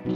Hey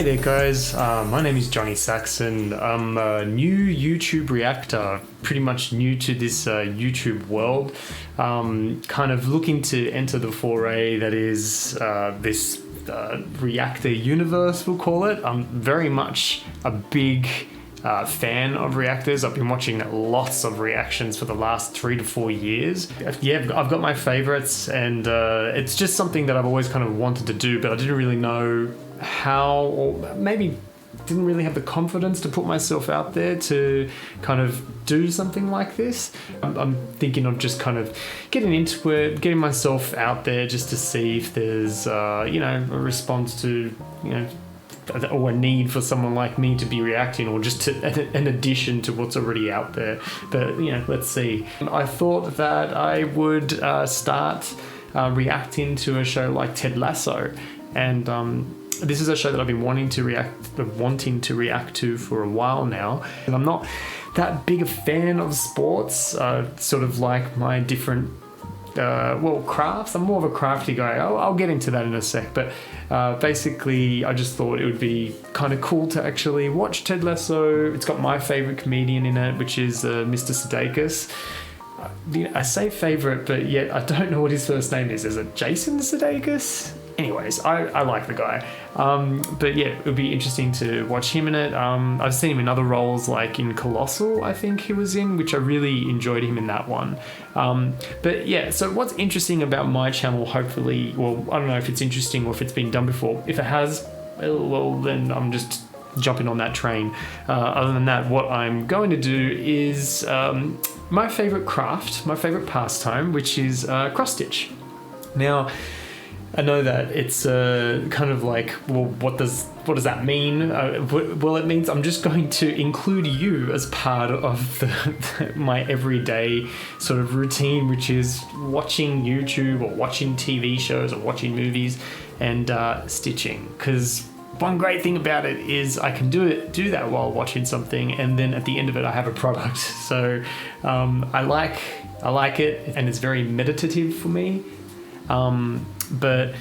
there guys, my name is Johnny Saxon. I'm a new YouTube reactor, pretty much new to this YouTube world, kind of looking to enter the foray that is this reactor universe, we'll call it. I'm very much a big fan of reactors. I've been watching lots of reactions for the last 3 to 4 years. Yeah, I've got my favorites, and it's just something that I've always kind of wanted to do, but I didn't really know how, or maybe didn't really have the confidence to put myself out there to kind of do something like this. I'm thinking of just kind of getting into it, getting myself out there just to see if there's a response to, or a need for someone like me to be reacting, or just an addition to what's already out there. But let's see. I thought that I would start reacting to a show like Ted Lasso, and this is a show that I've been wanting to react to for a while now, and I'm not that big a fan of sports. Sort of like my different crafts. I'm more of a crafty guy. I'll get into that in a sec, but basically I just thought it would be kind of cool to actually watch Ted Lasso. It's got my favorite comedian in it, which is Mr. Sudeikis. I say favorite, but yet I don't know what his first name is. Is it Jason Sudeikis? Anyways, I like the guy. But yeah, it would be interesting to watch him in it. I've seen him in other roles, like in Colossal, I think he was in, which I really enjoyed him in that one. But yeah, so what's interesting about my channel, hopefully, well, I don't know if it's interesting or if it's been done before. If it has, well, then I'm just jumping on that train. Other than that, what I'm going to do is my favorite craft, my favorite pastime, which is cross stitch. Now, I know that it's kind of like, well, what does that mean? Well, it means I'm just going to include you as part of my everyday sort of routine, which is watching YouTube or watching TV shows or watching movies and stitching. Because one great thing about it is I can do that while watching something, and then at the end of it I have a product. So I like it, and it's very meditative for me. But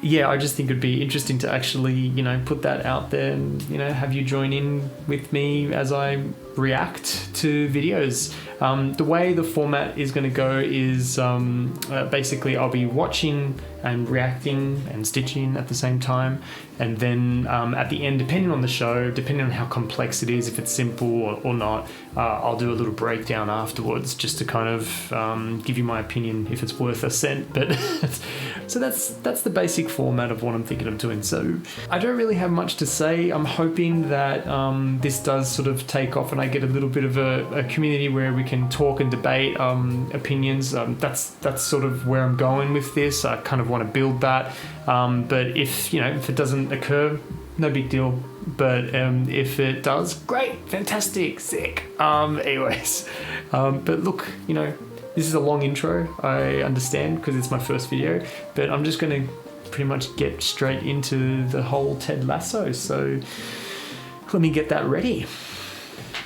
yeah, I just think it'd be interesting to actually, put that out there and, have you join in with me as I react to videos. The way the format is going to go is basically I'll be watching and reacting and stitching at the same time, and then at the end, depending on the show, depending on how complex it is, if it's simple or not, I'll do a little breakdown afterwards just to kind of give you my opinion if it's worth a cent. But so that's the basic format of what I'm thinking of doing. So I don't really have much to say. I'm hoping that this does sort of take off and I get a little bit of a community where we can talk and debate opinions. That's sort of where I'm going with this. I kind of want to build that. But if it doesn't occur, no big deal. But if it does, great, fantastic, sick. Anyways, but look, this is a long intro, I understand, because it's my first video, but I'm just going to pretty much get straight into the whole Ted Lasso. So let me get that ready.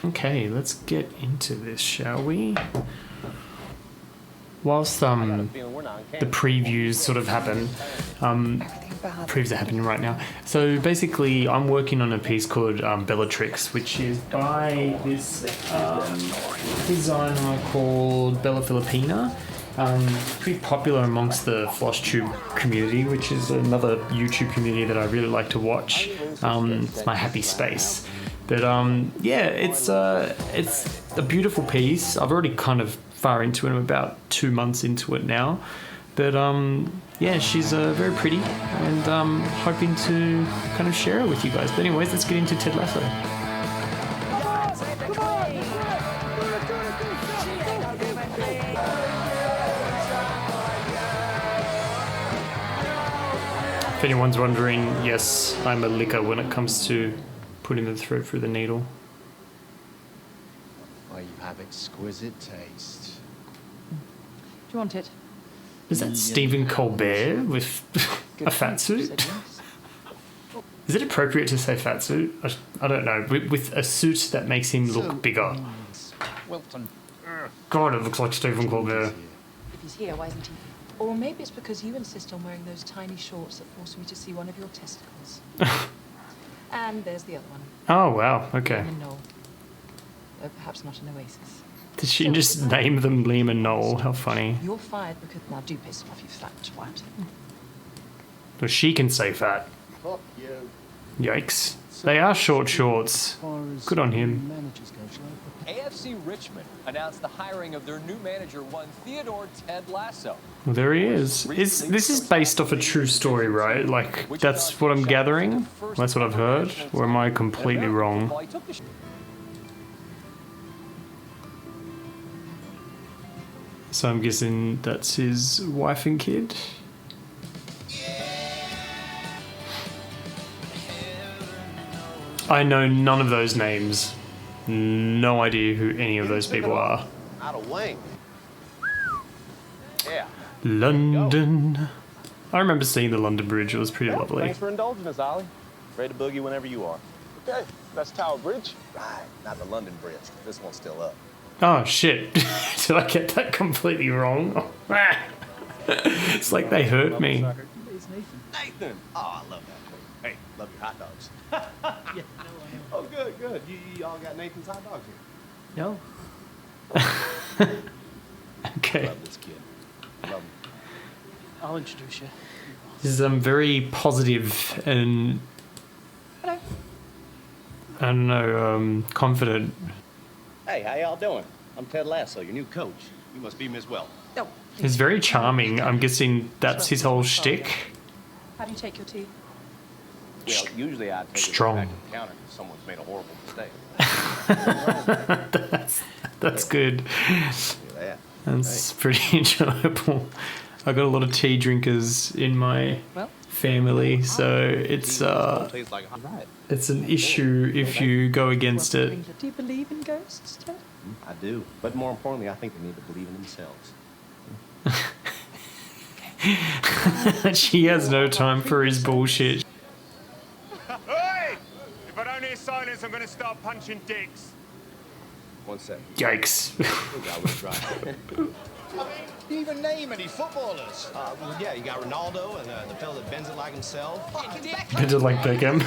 Okay, let's get into this, shall we? Whilst the previews sort of happen, previews are happening right now. So basically, I'm working on a piece called Bellatrix, which is by this designer called Bella Filipina. Pretty popular amongst the floss tube community, which is another YouTube community that I really like to watch. It's my happy space. But yeah, it's a beautiful piece. I've already kind of far into it. I'm about 2 months into it now. But yeah, she's very pretty, and hoping to kind of share it with you guys. But anyways, let's get into Ted Lasso. If anyone's wondering, yes, I'm a licker when it comes to putting the thread through the needle. Why, you have exquisite taste. Do you want it? Is that Stephen Colbert with a fat suit? Is it appropriate to say fat suit? I don't know. With a suit that makes him look bigger. God, it looks like Stephen Colbert. If he's here, why isn't he? Or maybe it's because you insist on wearing those tiny shorts that force me to see one of your testicles. And there's the other one. Oh, wow, okay. Liam and Noel. Though perhaps not an oasis. Did she just name them Liam and Noel? How funny. You're fired because... Now do piss off, you fat twat. Well, she can say fat. Fuck you. Yikes. They are short shorts. Good on him. AFC Richmond announced the hiring of their new manager, one Theodore Ted Lasso. Well, there he is. This is based off a true story, right? Like, that's what I'm gathering? That's what I've heard? Or am I completely wrong? So I'm guessing that's his wife and kid? I know none of those names. No idea who any of those people are. Out of wing. Yeah. London. I remember seeing the London Bridge. It was pretty lovely. Thanks for indulging us, Ollie. Ready to boogie whenever you are. Okay, that's Tower Bridge. Right. Not the London Bridge. This one's still up. Oh, shit. Did I get that completely wrong? It's like they hurt me. Nathan. Oh, I love that. Hey, love your hot dogs. Oh, good, good. You all got Nathan's hot dogs here. No. Okay. Love this kid. Love him. I'll introduce you. This is very positive and Hello. I don't know, confident. Hey, how y'all doing? I'm Ted Lasso, your new coach. You must be Miss Well. Oh. He's very charming. I'm guessing that's his whole shtick. How do you take your tea? Well, usually I take Strong. it back to the counter if someone's made a horrible mistake. That's good. Yeah. That's pretty enjoyable. I got a lot of tea drinkers in my Well, family, so it's Tastes like right. it's an issue if you go against it. do you believe in ghosts, Ted? I do. But more importantly, I think they need to believe in themselves. She has no time for his bullshit. Hey! If I don't hear silence, I'm gonna start punching dicks. 1 second. Yikes. Do you even name any footballers? Well, yeah, you got Ronaldo and the fellow that bends it like himself. Bit like Beckham.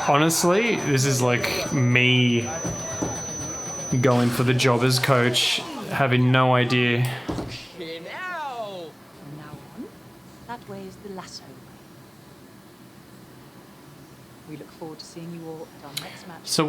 Honestly, this is like me going for the job as coach, having no idea. From now on, that way is the Lasso way. We look forward to seeing you all at our next match. So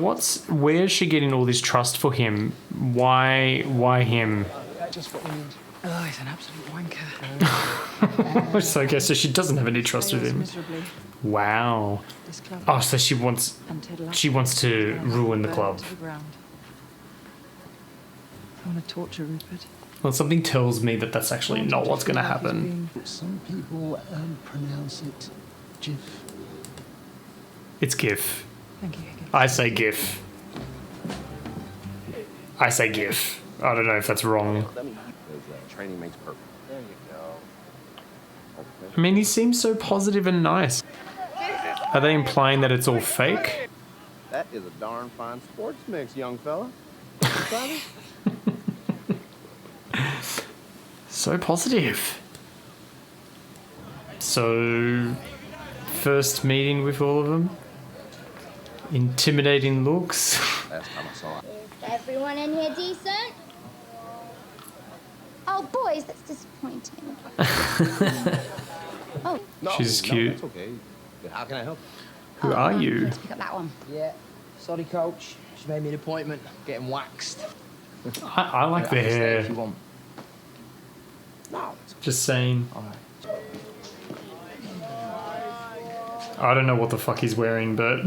where's she getting all this trust for him? Why him? Just what we need. Oh, he's an absolute wanker. So I guess so she doesn't have any trust with him. Miserably. Wow. This club Oh, so she wants and Ted Lasso she wants to ruin the burned club. to the ground. I want to torture Rupert. Well, something tells me that that's actually not what's going to happen. Some people pronounce it GIF. It's GIF. Thank you, Higgins. I say GIF. I say GIF. I don't know if that's wrong. Let me because training makes perfect. There you go. I mean, he seems so positive and nice. Are they implying that it's all fake? That is a darn fine sports mix, young fella. So positive. So, first meeting with all of them. Intimidating looks. Last time I saw it. Everyone in here decent? Oh, boys, that's disappointing. Oh, She's cute. That's okay. How can I help? Who are you? let's pick up that one. Yeah. Sorry, coach. She made me an appointment. Getting waxed. I like the Stay if hair. you want. No. Just saying. All right. I don't know what the fuck he's wearing, but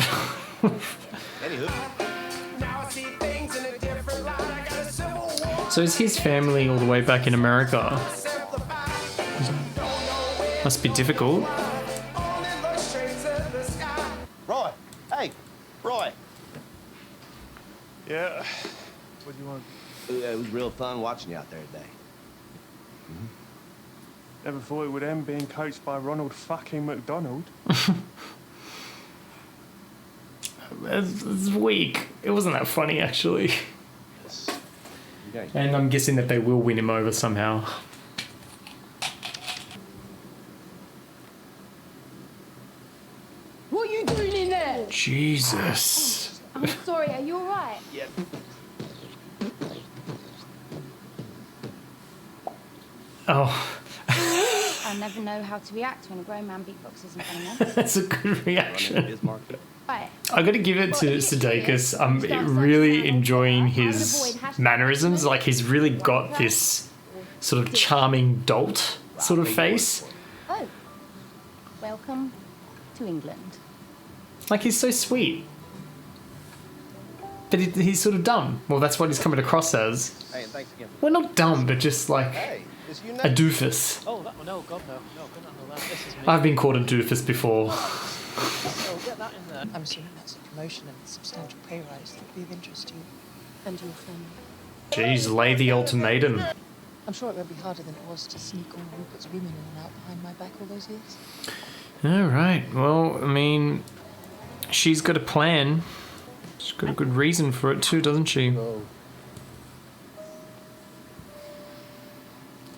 Anywho. so is his family all the way back in America? Must be difficult. Roy. Hey. Roy. Yeah. What do you want? It was real fun watching you out there today. Never thought it would end being coached by Ronald fucking McDonald. it's weak. It wasn't that funny, actually. Okay. And I'm guessing that they will win him over somehow. What are you doing in there? Jesus. I'm sorry, are you alright? Yeah. Oh, I never know how to react when a grown man beatboxes in front of me. that's a good reaction. Bismarck. Right. I got to give it to Sudeikis. I'm really enjoying his mannerisms. Like, he's really got this sort of charming dolt sort of face. Oh. Welcome to England. Like, he's so sweet. But he's sort of dumb. Well, that's what he's coming across as. Hey, and thanks again. Well, not dumb, but just like Hey, is you a doofus. Oh, that one, no, God, no. No, God, no, that. This is me. I've been called a doofus before. Oh, get that in there. I'm assuming that's a promotion and a substantial pay rise that would be of interest to you. And your family. Jeez, lay the ultimatum. I'm sure it won't be harder than it was to sneak all Rupert's women in and out behind my back all those years. All right. Well, I mean, she's got a plan. She's got a good reason for it too, doesn't she?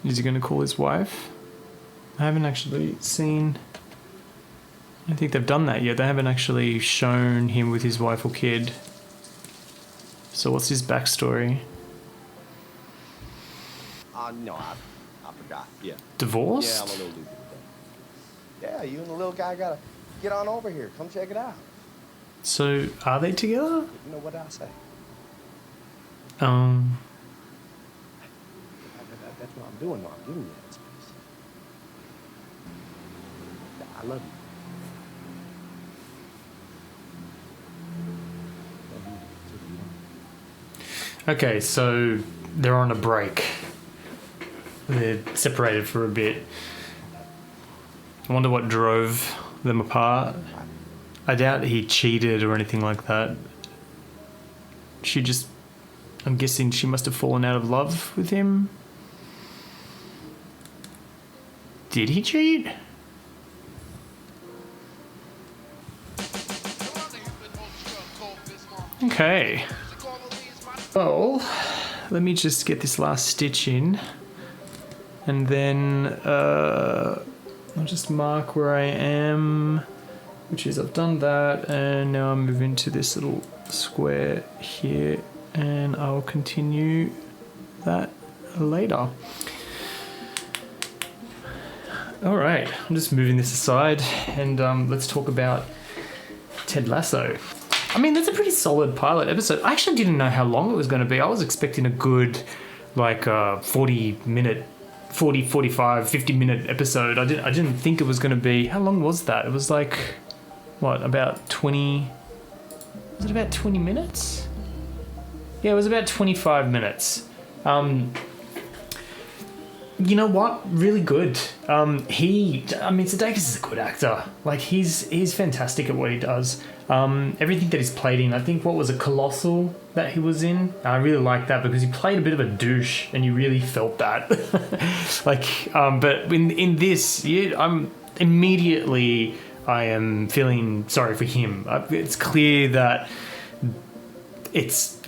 Is he going to call his wife? I haven't actually seen... I don't think they've done that yet. They haven't actually shown him with his wife or kid. So what's his backstory? No, I forgot. Yeah. Divorced? Yeah, I'm a little loopy with that. Yeah, you and the little guy gotta get on over here. Come check it out. So are they together? You know what I say? That's what I'm doing while I'm giving you that space. I love you. Okay, so they're on a break. They're separated for a bit. I wonder what drove them apart. I doubt he cheated or anything like that. I'm guessing she must have fallen out of love with him. Did he cheat? Okay. Well, let me just get this last stitch in. And then I'll just mark where I am, which is I've done that, and now I'm moving to this little square here, and I'll continue that later. All right, I'm just moving this aside, and let's talk about Ted Lasso. I mean, that's a pretty solid pilot episode. I actually didn't know how long it was going to be. I was expecting a good, like, 45, 50-minute episode. I didn't think it was going to be... How long was that? It was like, what, about 20... Was it about 20 minutes? Yeah, it was about 25 minutes. You know what? Really good. Sudeikis is a good actor. Like, he's fantastic at what he does. Everything that he's played in, I think, what was it, Colossal that he was in? I really liked that because he played a bit of a douche and you really felt that. But in this, yeah, I am feeling sorry for him. It's clear that it's,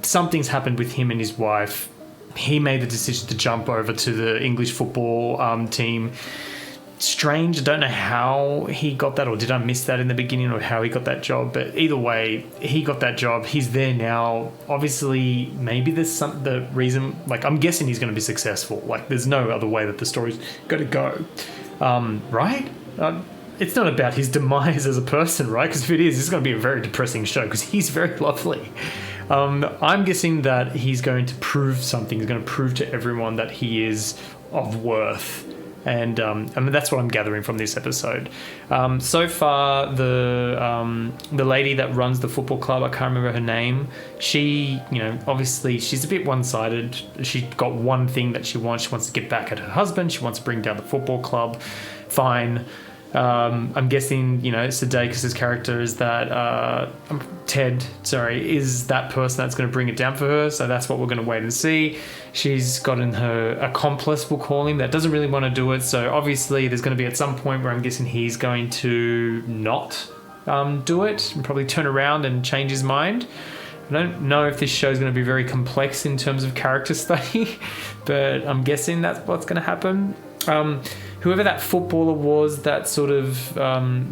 something's happened with him and his wife. He made the decision to jump over to the English football team. Strange. I don't know how he got that, or did I miss that in the beginning, or how he got that job. But either way, he got that job. He's there now. Obviously, maybe there's the reason. Like, I'm guessing he's going to be successful. Like, there's no other way that the story's going to go, right? It's not about his demise as a person, right? Because if it is, it's going to be a very depressing show. Because he's very lovely. I'm guessing that he's going to prove something. He's going to prove to everyone that he is of worth. And that's what I'm gathering from this episode. So far, the lady that runs the football club, I can't remember her name. She, obviously she's a bit one-sided. She's got one thing that she wants. She wants to get back at her husband. She wants to bring down the football club. Fine. I'm guessing, Sudeikis' character is that Ted, is that person that's going to bring it down for her. So that's what we're going to wait and see. She's gotten her accomplice, we'll call him, that doesn't really want to do it. So obviously there's going to be at some point where I'm guessing he's going to not do it and probably turn around and change his mind. I don't know if this show is going to be very complex in terms of character study, but I'm guessing that's what's going to happen. Whoever that footballer was that sort of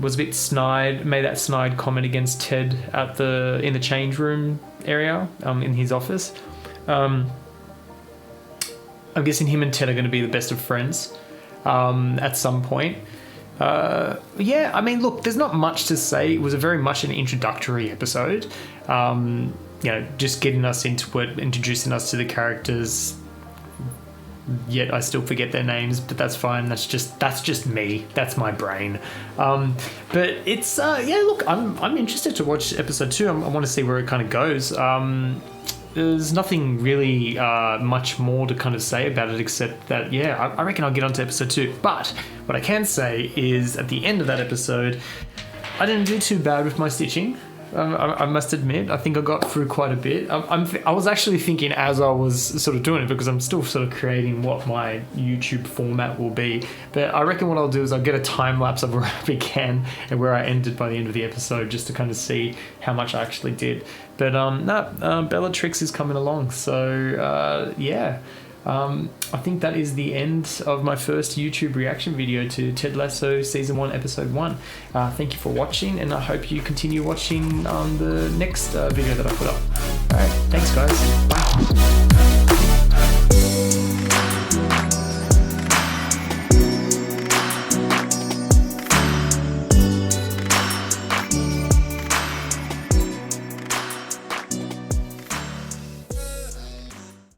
was a bit snide, made that snide comment against Ted in the change room area in his office. I'm guessing him and Ted are going to be the best of friends at some point. Yeah, I mean, look, there's not much to say. It was a very much an introductory episode. Just getting us into it, introducing us to the characters. Yet I still forget their names, but that's fine. That's just me. That's my brain. But it's Look, I'm interested to watch episode 2. I want to see where it kind of goes. There's nothing really much more to kind of say about it except that I reckon I'll get onto episode 2. But what I can say is at the end of that episode, I didn't do too bad with my stitching. I must admit, I think I got through quite a bit. I was actually thinking as I was sort of doing it, because I'm still sort of creating what my YouTube format will be. But I reckon what I'll do is I'll get a time lapse of where I began and where I ended by the end of the episode, just to kind of see how much I actually did. But Bellatrix is coming along, so I think that is the end of my first YouTube reaction video to Ted Lasso Season 1, Episode 1. Thank you for watching, and I hope you continue watching the next video that I put up. Alright, thanks guys. Bye.